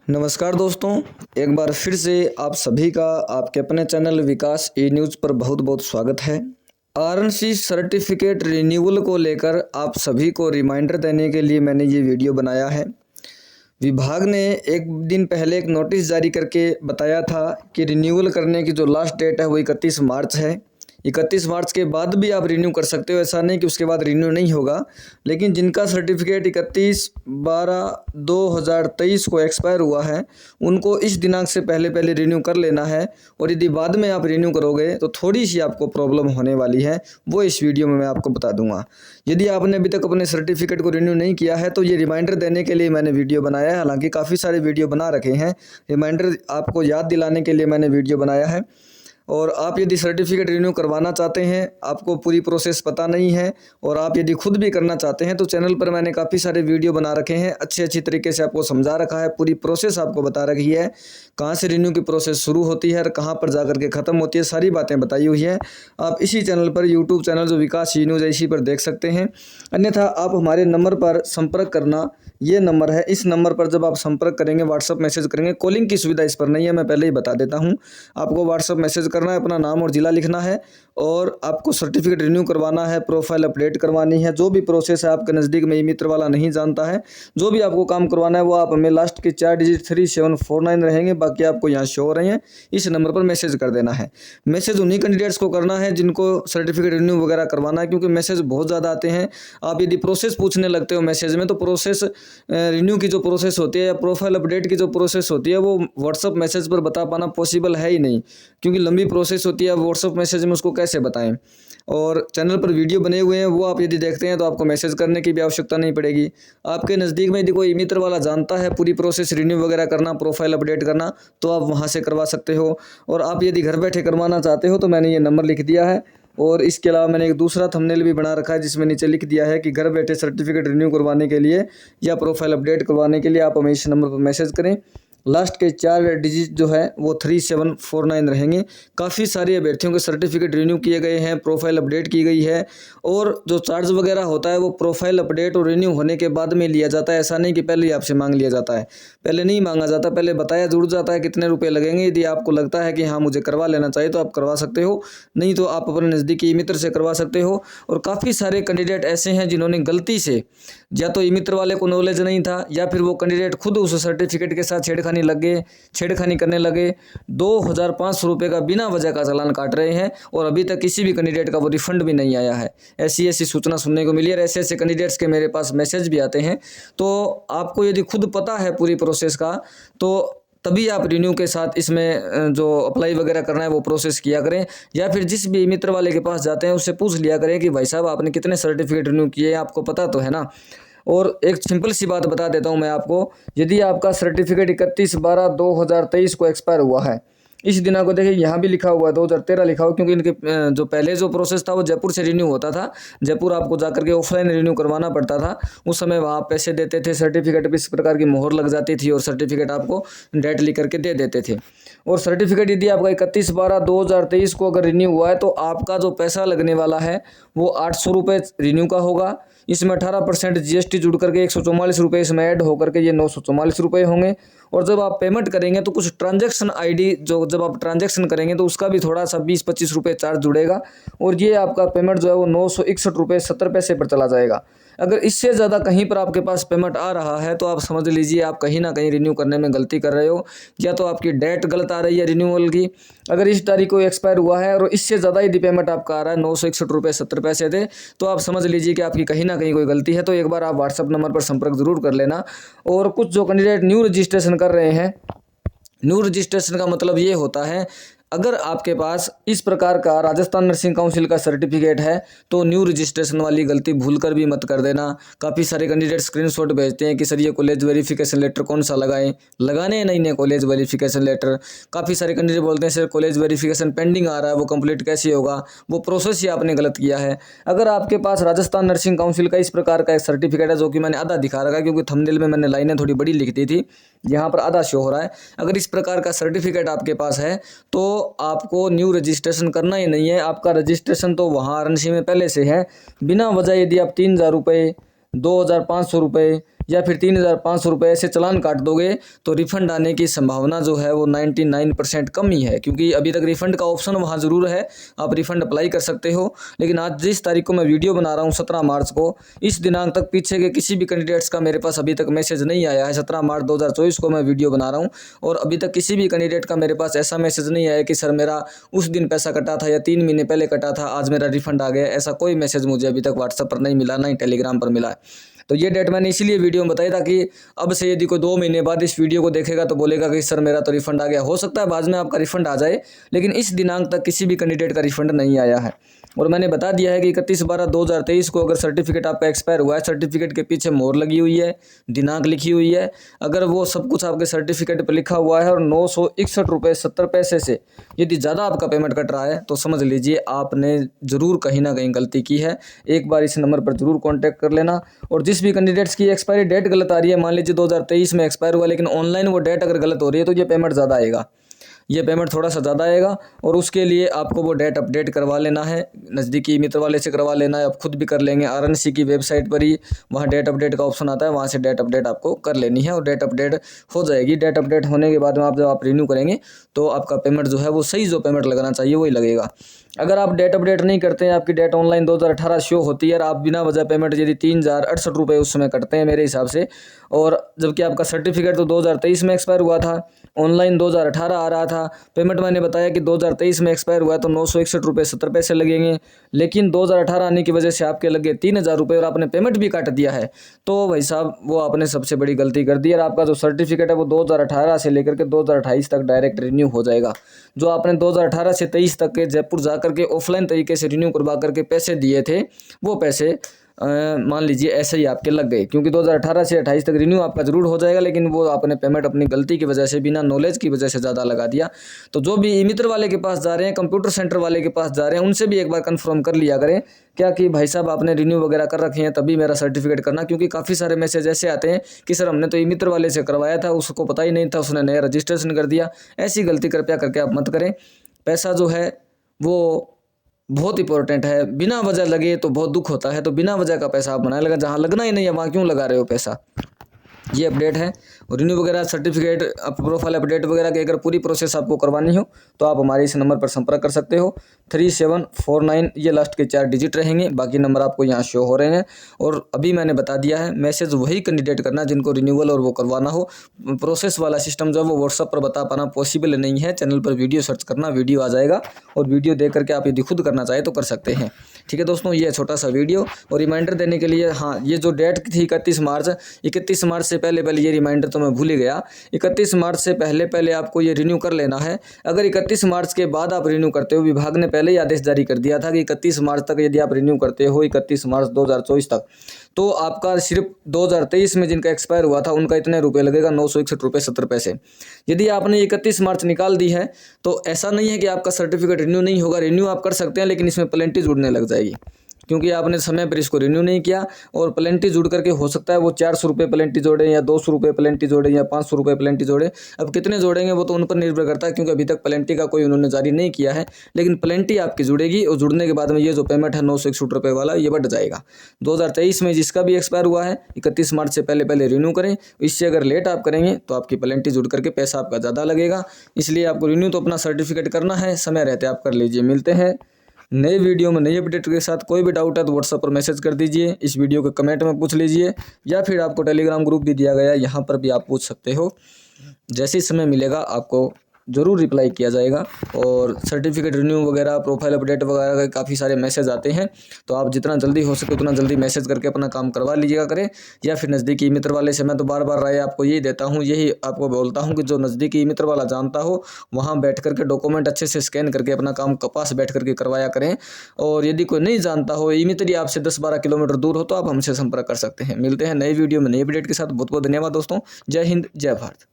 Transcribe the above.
नमस्कार दोस्तों, एक बार फिर से आप सभी का आपके अपने चैनल विकास ई न्यूज़ पर बहुत बहुत स्वागत है। आरएनसी सर्टिफिकेट रिन्यूअल को लेकर आप सभी को रिमाइंडर देने के लिए मैंने ये वीडियो बनाया है। विभाग ने एक दिन पहले एक नोटिस जारी करके बताया था कि रिन्यूअल करने की जो लास्ट डेट है वो 31 मार्च है। 31 मार्च के बाद भी आप रिन्यू कर सकते हो, ऐसा नहीं कि उसके बाद रिन्यू नहीं होगा। लेकिन जिनका सर्टिफिकेट 31/12/2023 को एक्सपायर हुआ है उनको इस दिनांक से पहले पहले रिन्यू कर लेना है। और यदि बाद में आप रिन्यू करोगे तो थोड़ी सी आपको प्रॉब्लम होने वाली है, वो इस वीडियो में मैं आपको बता दूंगा। यदि आपने अभी तक अपने सर्टिफिकेट को रिन्यू नहीं किया है तो ये रिमाइंडर देने के लिए मैंने वीडियो बनाया है। हालांकि काफ़ी सारे वीडियो बना रखे हैं, रिमाइंडर आपको याद दिलाने के लिए मैंने वीडियो बनाया है। और आप यदि सर्टिफिकेट रिन्यू करवाना चाहते हैं, आपको पूरी प्रोसेस पता नहीं है और आप यदि खुद भी करना चाहते हैं तो चैनल पर मैंने काफ़ी सारे वीडियो बना रखे हैं, अच्छी तरीके से आपको समझा रखा है, पूरी प्रोसेस आपको बता रखी है, कहाँ से रिन्यू की प्रोसेस शुरू होती है और कहाँ पर जाकर के ख़त्म होती है, सारी बातें बताई हुई है। आप इसी चैनल पर यूट्यूब चैनल जो विकास ई न्यूज़ है इसी पर देख सकते हैं। अन्यथा आप हमारे नंबर पर संपर्क करना, ये नंबर है, इस नंबर पर जब आप संपर्क करेंगे, व्हाट्सअप मैसेज करेंगे, कॉलिंग की सुविधा इस पर नहीं है, मैं पहले ही बता देता हूँ। आपको व्हाट्सअप मैसेज करना है, अपना नाम और ज़िला लिखना है और आपको सर्टिफिकेट रिन्यू करवाना है, प्रोफाइल अपडेट करवानी है। जो भी प्रोसेस है आपके नज़दीक में ई मित्र वाला नहीं जानता है, जो भी आपको काम करवाना है वो आप हमें लास्ट के 4 डिजिट 3749 रहेंगे, बाकी आपको यहाँ शो हो रहे हैं, इस नंबर पर मैसेज कर देना है। मैसेज उन्हीं कैंडिडेट्स को करना है जिनको सर्टिफिकेट रिन्यू वगैरह करवाना है, क्योंकि मैसेज बहुत ज़्यादा आते हैं। आप यदि प्रोसेस पूछने लगते हो मैसेज में तो प्रोसेस रिन्यू की जो प्रोसेस होती है या प्रोफाइल अपडेट की जो प्रोसेस होती है वो व्हाट्सअप मैसेज पर बता पाना पॉसिबल है ही नहीं, क्योंकि लंबी प्रोसेस होती है। व्हाट्सअप मैसेज में उसको कैसे बताएं। और चैनल पर वीडियो बने हुए हैं, वो आप यदि देखते हैं तो आपको मैसेज करने की भी आवश्यकता नहीं पड़ेगी। आपके नज़दीक में यदि कोई मित्र वाला जानता है पूरी प्रोसेस रिन्यू वगैरह करना, प्रोफाइल अपडेट करना, तो आप वहां से करवा सकते हो। और आप यदि घर बैठे करवाना चाहते हो तो मैंने ये नंबर लिख दिया है और इसके अलावा मैंने एक दूसरा थंबनेल भी बना रखा है जिसमें नीचे लिख दिया है कि घर बैठे सर्टिफिकेट रिन्यू करवाने के लिए या प्रोफाइल अपडेट करवाने के लिए आप हमें इस नंबर पर मैसेज करें। लास्ट के 4 डिजिट जो है वो 3749 रहेंगे। काफ़ी सारे अभ्यर्थियों के सर्टिफिकेट रिन्यू किए गए हैं, प्रोफाइल अपडेट की गई है। और जो चार्ज वगैरह होता है वो प्रोफाइल अपडेट और रिन्यू होने के बाद में लिया जाता है, ऐसा नहीं कि पहले ही आपसे मांग लिया जाता है। पहले नहीं मांगा जाता, पहले बताया जरूर जाता है कितने रुपए लगेंगे। यदि आपको लगता है कि हाँ मुझे करवा लेना चाहिए तो आप करवा सकते हो, नहीं तो आप अपने नज़दीकी मित्र से करवा सकते हो। और काफ़ी सारे कैंडिडेट ऐसे हैं जिन्होंने गलती से, या तो ई मित्र वाले को नॉलेज नहीं था या फिर वो कैंडिडेट खुद उस सर्टिफिकेट के साथ छेड़खानी करने लगे। 2500 रुपये का बिना वजह का चालान काट रहे हैं और अभी तक किसी भी कैंडिडेट का वो रिफंड भी नहीं आया है। ऐसी सूचना सुनने को मिली है। ऐसे कैंडिडेट्स के मेरे पास मैसेज भी आते हैं। तो आपको यदि खुद पता है पूरी प्रोसेस का तो तभी आप रिन्यू के साथ इसमें जो अप्लाई वगैरह करना है वो प्रोसेस किया करें। या फिर जिस भी मित्र वाले के पास जाते हैं उससे पूछ लिया करें कि भाई साहब आपने कितने सर्टिफिकेट रिन्यू किए, आपको पता तो है ना। और एक सिंपल सी बात बता देता हूं मैं आपको, यदि आपका सर्टिफिकेट 31/12/2023 को एक्सपायर हुआ है, इस दिना को देखिए यहाँ भी लिखा हुआ है 2013 लिखा हुआ, क्योंकि इनके जो पहले जो प्रोसेस था वो जयपुर से रिन्यू होता था। जयपुर आपको जाकर के ऑफलाइन रिन्यू करवाना पड़ता था। उस समय वहाँ पैसे देते थे, सर्टिफिकेट भी इस प्रकार की मोहर लग जाती थी और सर्टिफिकेट आपको डेट लिख करके दे देते थे। और सर्टिफिकेट यदि आपका 31/12/2023 को अगर रिन्यू हुआ है तो आपका जो पैसा लगने वाला है वो 800 रुपये रिन्यू का होगा। इसमें 18% GST जुड़ करके 144 रुपये इसमें ऐड होकर के ये 944 रुपये होंगे। और जब आप पेमेंट करेंगे तो कुछ ट्रांजैक्शन आईडी जो जब आप ट्रांजैक्शन करेंगे तो उसका भी थोड़ा सा 20-25 रुपये चार्ज जुड़ेगा और ये आपका पेमेंट जो है वो 961 रुपये 70 पैसे पर चला जाएगा। अगर इससे ज़्यादा कहीं पर आपके पास पेमेंट आ रहा है तो आप समझ लीजिए आप कहीं ना कहीं रिन्यू करने में गलती कर रहे हो, या तो आपकी डेट गलत आ रही है रिन्यूअल की। अगर इस तारीख को एक्सपायर हुआ है और इससे ज़्यादा यदि पेमेंट आपका आ रहा है 961 रुपये 70 पैसे दे, तो आप समझ लीजिए कि आपकी कहीं ना कहीं कोई गलती है। तो एक बार आप व्हाट्सअप नंबर पर संपर्क जरूर कर लेना। और कुछ जो कैंडिडेट न्यू रजिस्ट्रेशन कर रहे हैं, न्यू रजिस्ट्रेशन का मतलब ये होता है अगर आपके पास इस प्रकार का राजस्थान नर्सिंग काउंसिल का सर्टिफिकेट है तो न्यू रजिस्ट्रेशन वाली गलती भूल कर भी मत कर देना। काफ़ी सारे कैंडिडेट स्क्रीनशॉट भेजते हैं कि सर ये कॉलेज वेरिफिकेशन लेटर कौन सा लगाएं, लगाने नहीं है कॉलेज वेरिफिकेशन लेटर। काफ़ी सारे कैंडिडेट बोलते हैं सर कॉलेज वेरिफिकेशन पेंडिंग आ रहा है, वो कंप्लीट कैसे होगा, वो प्रोसेस ही आपने गलत किया है। अगर आपके पास राजस्थान नर्सिंग काउंसिल का इस प्रकार का एक सर्टिफिकेट है, जो कि मैंने आधा दिखा रखा है क्योंकि थंबनेल में मैंने लाइनें थोड़ी बड़ी लिख दी थी, यहाँ पर आधा शो हो रहा है। अगर इस प्रकार का सर्टिफिकेट आपके पास है तो आपको न्यू रजिस्ट्रेशन करना ही नहीं है। आपका रजिस्ट्रेशन तो वहाँ आरएनसी में पहले से है। बिना वजह यदि आप 3000 रुपये, 2500 रुपये या फिर 3,500 रुपये ऐसे चालान काट दोगे तो रिफ़ंड आने की संभावना जो है वो 99% कम ही है, क्योंकि अभी तक रिफ़ंड का ऑप्शन वहाँ ज़रूर है, आप रिफ़ंड अप्लाई कर सकते हो। लेकिन आज जिस तारीख को मैं वीडियो बना रहा हूँ 17 मार्च को, इस दिनांक तक पीछे के किसी भी कैंडिडेट्स का मेरे पास अभी तक मैसेज नहीं आया है। 17 मार्च 2024 को मैं वीडियो बना रहा हूँ और अभी तक किसी भी कैंडिडेट का मेरे पास ऐसा मैसेज नहीं आया कि सर मेरा उस दिन पैसा कटा था या 3 महीने पहले कटा था, आज मेरा रिफ़ंड आ गया। ऐसा कोई मैसेज मुझे अभी तक व्हाट्सएप पर नहीं मिला, ना ही टेलीग्राम पर मिला है। तो ये डेट मैंने इसीलिए वीडियो में बताई ताकि अब से यदि कोई 2 महीने बाद इस वीडियो को देखेगा तो बोलेगा कि सर मेरा तो रिफ़ंड आ गया। हो सकता है बाद में आपका रिफ़ंड आ जाए, लेकिन इस दिनांक तक किसी भी कैंडिडेट का रिफ़ंड नहीं आया है। और मैंने बता दिया है कि 31/12/2023 को अगर सर्टिफिकेट आपका एक्सपायर हुआ है, सर्टिफिकेट के पीछे मोहर लगी हुई है, दिनांक लिखी हुई है, अगर वो सब कुछ आपके सर्टिफिकेट पर लिखा हुआ है और 961 रुपये 70 पैसे से यदि ज़्यादा आपका पेमेंट कट रहा है तो समझ लीजिए आपने ज़रूर कहीं ना कहीं गलती की है। एक बार इस नंबर पर ज़रूर कॉन्टैक्ट कर लेना। और जिस भी कैंडिडेट्स की एक्सपायरी डेट गलत आ रही है, मान लीजिए 2023 में एक्सपायर हुआ लेकिन ऑनलाइन वो डेट अगर गलत हो रही है तो ये पेमेंट ज़्यादा आएगा, ये पेमेंट थोड़ा सा ज़्यादा आएगा। और उसके लिए आपको वो डेट अपडेट करवा लेना है, नज़दीकी मित्र वाले से करवा लेना है, आप खुद भी कर लेंगे। RNC की वेबसाइट पर ही वहाँ डेट अपडेट का ऑप्शन आता है, वहाँ से डेट अपडेट आपको कर लेनी है और डेट अपडेट हो जाएगी। डेट अपडेट होने के बाद में जब आप रिन्यू करेंगे तो आपका पेमेंट जो है वो सही जो पेमेंट लगना चाहिए वही लगेगा। अगर आप डेट अपडेट नहीं करते हैं, आपकी डेट ऑनलाइन 2018 शो होती है और आप बिना वजह पेमेंट यदि 3,068 रुपये उस समय कटते हैं मेरे हिसाब से, और जबकि आपका सर्टिफिकेट तो 2023 में एक्सपायर हुआ था, ऑनलाइन 2018 आ रहा था, पेमेंट मैंने बताया कि 2023 में एक्सपायर हुआ है तो 961 रुपये 70 पैसे लगेंगे, लेकिन 2018 आने की वजह से आपके लगे 3,000 रुपये और आपने पेमेंट भी काट दिया है, तो भाई साहब वो आपने सबसे बड़ी गलती कर दी। और आपका जो सर्टिफिकेट है वो 2018 से लेकर के 2028 तक डायरेक्ट रिन्यू हो जाएगा। जो आपने 2018 से 23 तक के जयपुर जा करके ऑफलाइन तरीके से रिन्यू करवा करके पैसे दिए थे, वो पैसे मान लीजिए ऐसे ही आपके लग गए, क्योंकि 2018 से 28 तक रिन्यू आपका ज़रूर हो जाएगा, लेकिन वो आपने पेमेंट अपनी गलती की वजह से, बिना नॉलेज की वजह से ज़्यादा लगा दिया। तो जो भी ई मित्र वाले के पास जा रहे हैं, कंप्यूटर सेंटर वाले के पास जा रहे हैं, उनसे भी एक बार कंफर्म कर लिया करें क्या कि भाई साहब आपने रिन्यू वगैरह कर रखे हैं तभी मेरा सर्टिफिकेट करना, क्योंकि काफ़ी सारे मैसेज ऐसे आते हैं कि सर हमने तो ई मित्र वाले से करवाया था, उसको पता ही नहीं था, उसने नया रजिस्ट्रेशन कर दिया। ऐसी गलती कृपया करके आप मत करें। पैसा जो है वो बहुत इंपॉर्टेंट है, बिना वजह लगे तो बहुत दुख होता है, तो बिना वजह का पैसा आप बनाए लगा, जहाँ लगना ही नहीं है वहाँ क्यों लगा रहे हो पैसा। ये अपडेट है। और रिन्यू वगैरह सर्टिफिकेट प्रोफाइल अपडेट वगैरह की अगर पूरी प्रोसेस आपको करवानी हो तो आप हमारे इस नंबर पर संपर्क कर सकते हो। 3749 ये लास्ट के 4 डिजिट रहेंगे, बाकी नंबर आपको यहाँ शो हो रहे हैं। और अभी मैंने बता दिया है, मैसेज वही कैंडिडेट करना जिनको रिन्यूअल और वो करवाना हो। प्रोसेस वाला सिस्टम जो है वो व्हाट्सअप पर बता पाना पॉसिबल नहीं है। चैनल पर वीडियो सर्च करना, वीडियो आ जाएगा और वीडियो देख करके आप यदि खुद करना चाहे तो कर सकते हैं। ठीक है दोस्तों, ये छोटा सा वीडियो और रिमाइंडर देने के लिए, हाँ ये जो डेट थी 31 मार्च से पहले ये रिमाइंडर तो मैं भूल ही गया। 31 मार्च से पहले आपको ये रिन्यू कर लेना है। अगर 31 मार्च के बाद आप रिन्यू करते हो, विभाग ने पहले ही आदेश जारी कर दिया था कि 31 मार्च तक यदि आप रिन्यू करते हो, 31 मार्च 2024 तक, तो आपका सिर्फ 2023 में जिनका एक्सपायर हुआ था उनका इतने रुपये लगेगा, 961 रुपये 70 पैसे। यदि आपने 31 मार्च निकाल दी है तो ऐसा नहीं है कि आपका सर्टिफिकेट रिन्यू नहीं होगा, रिन्यू आप कर सकते हैं, लेकिन इसमें पेनल्टी जुड़ने लग जाएगी, क्योंकि आपने समय पर इसको रिन्यू नहीं किया। और पेनल्टी जुड़ करके हो सकता है वो 400 रुपये पेनल्टी जोड़े या 200 रुपये पेनल्टी जोड़े या 500 रुपये पेनल्टी जोड़े। अब कितने जोड़ेंगे वो तो उन पर निर्भर करता है, क्योंकि अभी तक पेनल्टी का कोई उन्होंने जारी नहीं किया है, लेकिन पेनल्टी आपकी जुड़ेगी और जुड़ने के बाद में ये जो पेमेंट है 961 रुपये वाला ये बढ़ जाएगा। 2023 में जिसका भी एक्सपायर हुआ है 31 मार्च से पहले रिन्यू करें। इससे अगर लेट आप करेंगे तो आपकी पेनल्टी जुड़ करके पैसा आपका ज़्यादा लगेगा। इसलिए आपको रिन्यू तो अपना सर्टिफिकेट करना है, समय रहते आप कर लीजिए। मिलते हैं नए वीडियो में नई अपडेट के साथ। कोई भी डाउट है तो व्हाट्सएप पर मैसेज कर दीजिए, इस वीडियो के कमेंट में पूछ लीजिए, या फिर आपको टेलीग्राम ग्रुप भी दिया गया है, यहाँ पर भी आप पूछ सकते हो। जैसे ही समय मिलेगा आपको ज़रूर रिप्लाई किया जाएगा। और सर्टिफिकेट रिन्यू वगैरह, प्रोफाइल अपडेट वगैरह के काफ़ी सारे मैसेज आते हैं, तो आप जितना जल्दी हो सके उतना जल्दी मैसेज करके अपना काम करवा लीजिएगा करें। या फिर नज़दीकी मित्र वाले से मैं तो बार बार राय आपको यही देता हूँ, यही आपको बोलता हूँ कि जो नज़दीकी मित्र वाला जानता हो वहाँ बैठ करके डॉक्यूमेंट अच्छे से स्कैन करके अपना काम पास बैठ करके करवाया करें। और यदि कोई नहीं जानता हो, ई मित्र आपसे 10-12 किलोमीटर दूर हो, तो आप हमसे संपर्क कर सकते हैं। मिलते हैं नई वीडियो में नई अपडेट के साथ। बहुत बहुत धन्यवाद दोस्तों। जय हिंद, जय भारत।